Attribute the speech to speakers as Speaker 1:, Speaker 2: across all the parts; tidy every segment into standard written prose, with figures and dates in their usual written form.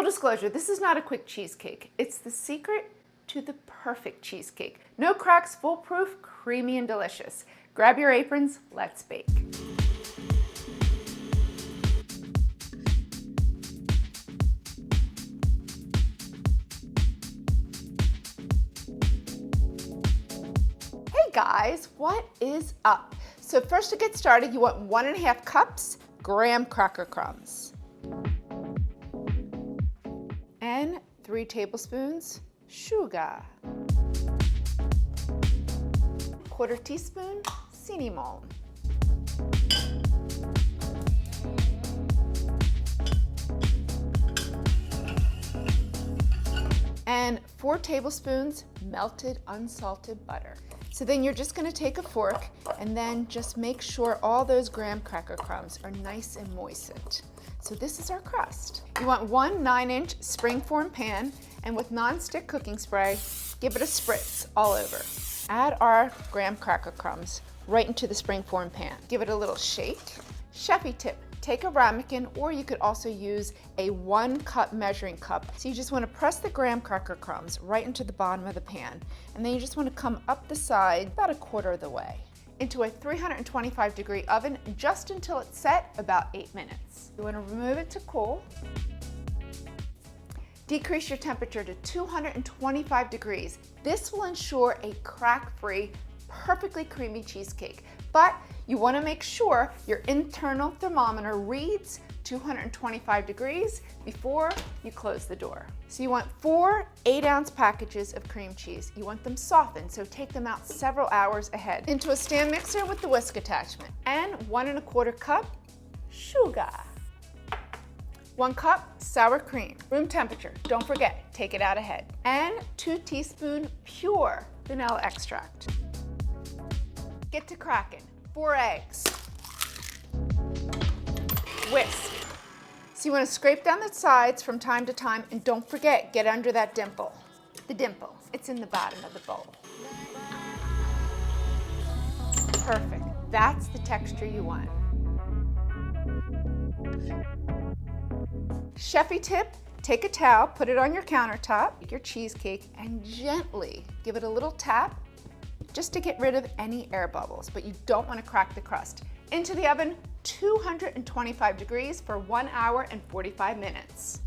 Speaker 1: Full disclosure, this is not a quick cheesecake. It's the secret to the perfect cheesecake. No cracks, foolproof, creamy and delicious. Grab your aprons, let's bake. Hey guys, what is up? So first, to get started, you want 1.5 cups graham cracker crumbs and 3 tablespoons sugar, 1/4 teaspoon cinnamon, and 4 tablespoons melted unsalted butter. So then you're just gonna take a fork and then just make sure all those graham cracker crumbs are nice and moistened. So this is our crust. You want 1 9-inch springform pan, and with non-stick cooking spray, give it a spritz all over. Add our graham cracker crumbs right into the springform pan. Give it a little shake. Chefy tip, take a ramekin, or you could also use a 1-cup measuring cup. So you just want to press the graham cracker crumbs right into the bottom of the pan, and then you just want to come up the side about 1/4 of the way into a 325-degree oven just until it's set, about 8 minutes. You want to remove it to cool. Decrease your temperature to 225 degrees. This will ensure a crack-free, perfectly creamy cheesecake. But you want to make sure your internal thermometer reads 225 degrees before you close the door. So you want 4 8-ounce packages of cream cheese. You want them softened, so take them out several hours ahead. Into a stand mixer with the whisk attachment. And 1 1/4 cup sugar. 1 cup sour cream, room temperature. Don't forget, take it out ahead. And 2 teaspoons pure vanilla extract. Get to cracking. 4 eggs. Whisk. So you want to scrape down the sides from time to time, and don't forget, get under that dimple. The dimple, it's in the bottom of the bowl. Perfect. That's the texture you want. Chefy tip, take a towel, put it on your countertop, take your cheesecake, and gently give it a little tap just to get rid of any air bubbles, but you don't want to crack the crust. Into the oven, 225 degrees for 1 hour and 45 minutes.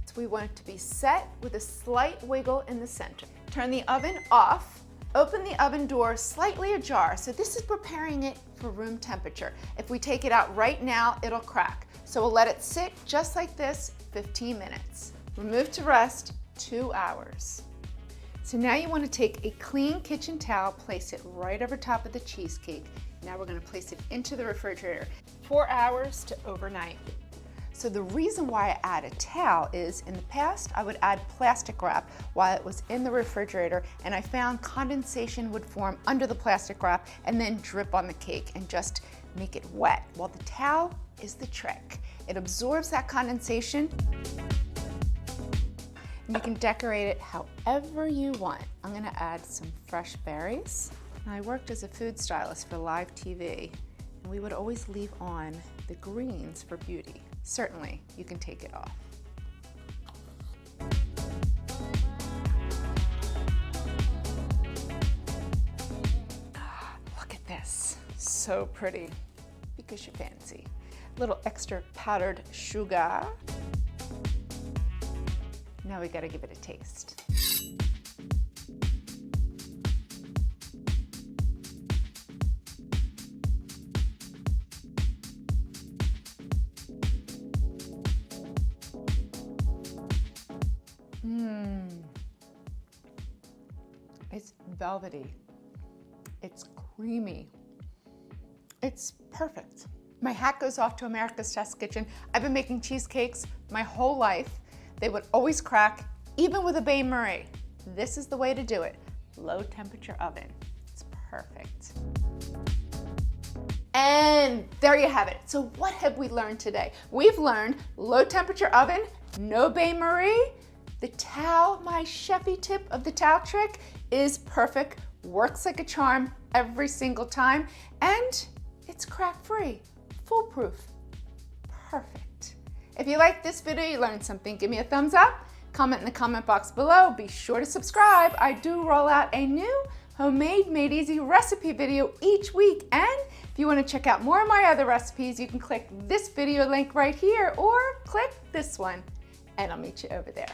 Speaker 1: So we want it to be set with a slight wiggle in the center. Turn the oven off. Open the oven door slightly ajar, so this is preparing it for room temperature. If we take it out right now, it'll crack. So we'll let it sit just like this, 15 minutes. Remove to rest, 2 hours. So now you want to take a clean kitchen towel, place it right over top of the cheesecake. Now we're going to place it into the refrigerator, 4 hours to overnight. So the reason why I add a towel is, in the past, I would add plastic wrap while it was in the refrigerator, and I found condensation would form under the plastic wrap and then drip on the cake and just make it wet. Well, the towel is the trick. It absorbs that condensation. You can decorate it however you want. I'm gonna add some fresh berries. I worked as a food stylist for live TV, and we would always leave on the greens for beauty. Certainly, you can take it off. Look at this, so pretty, because you're fancy. A little extra powdered sugar. Now we gotta give it a taste. It's velvety. It's creamy. It's perfect. My hat goes off to America's Test Kitchen. I've been making cheesecakes my whole life. They would always crack, even with a bain-marie. This is the way to do it. Low temperature oven. It's perfect. And there you have it. So what have we learned today? We've learned low temperature oven, no bain-marie. The towel, my chefy tip of the towel trick, is perfect, works like a charm every single time, and it's crack-free, foolproof. perfect. If you liked this video, you learned something, give me a thumbs up, comment in the comment box below, be sure to subscribe. I do roll out a new homemade made easy recipe video each week, and if you want to check out more of my other recipes, you can click this video link right here or click this one and I'll meet you over there.